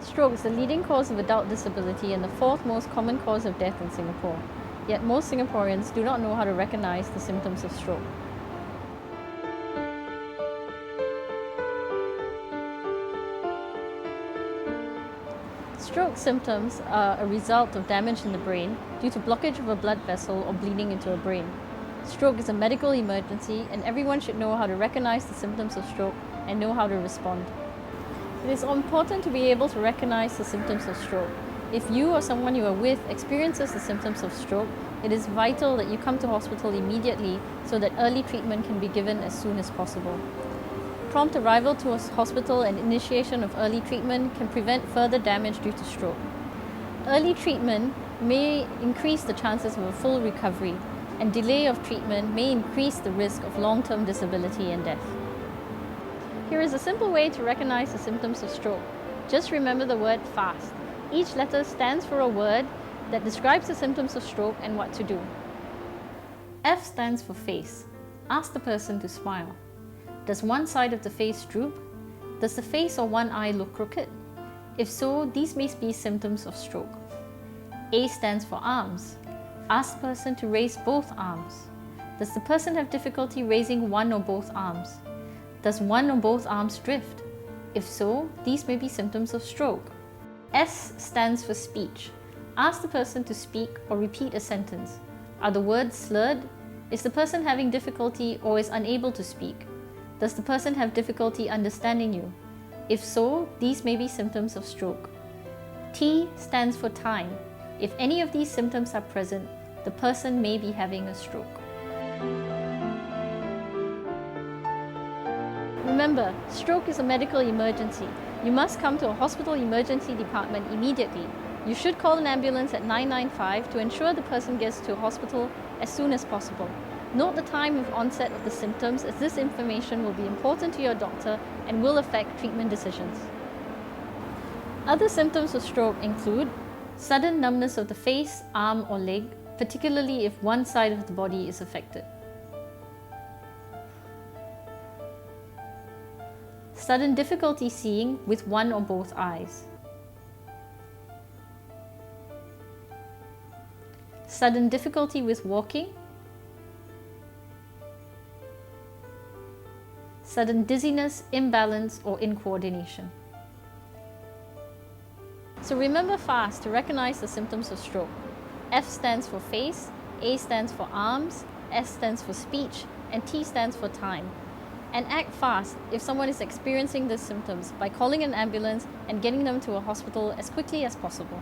Stroke is the leading cause of adult disability and the fourth most common cause of death in Singapore. Yet most Singaporeans do not know how to recognize the symptoms of stroke. Stroke symptoms are a result of damage in the brain due to blockage of a blood vessel or bleeding into a brain. Stroke is a medical emergency and everyone should know how to recognize the symptoms of stroke and know how to respond. It is important to be able to recognize the symptoms of stroke. If you or someone you are with experiences the symptoms of stroke, it is vital that you come to hospital immediately so that early treatment can be given as soon as possible. Prompt arrival to a hospital and initiation of early treatment can prevent further damage due to stroke. Early treatment may increase the chances of a full recovery, and delay of treatment may increase the risk of long-term disability and death. Here is a simple way to recognize the symptoms of stroke. Just remember the word FAST. Each letter stands for a word that describes the symptoms of stroke and what to do. F stands for face. Ask the person to smile. Does one side of the face droop? Does the face or one eye look crooked? If so, these may be symptoms of stroke. A stands for arms. Ask the person to raise both arms. Does the person have difficulty raising one or both arms? Does one or both arms drift? If so, these may be symptoms of stroke. S stands for speech. Ask the person to speak or repeat a sentence. Are the words slurred? Is the person having difficulty or is unable to speak? Does the person have difficulty understanding you? If so, these may be symptoms of stroke. T stands for time. If any of these symptoms are present, the person may be having a stroke. Remember, stroke is a medical emergency. You must come to a hospital emergency department immediately. You should call an ambulance at 995 to ensure the person gets to a hospital as soon as possible. Note the time of onset of the symptoms, as this information will be important to your doctor and will affect treatment decisions. Other symptoms of stroke include sudden numbness of the face, arm or leg, particularly if one side of the body is affected. Sudden difficulty seeing with one or both eyes. Sudden difficulty with walking. Sudden dizziness, imbalance or incoordination. So remember FAST to recognize the symptoms of stroke. F stands for face, A stands for arms, S stands for speech, and T stands for time. And act fast if someone is experiencing these symptoms by calling an ambulance and getting them to a hospital as quickly as possible.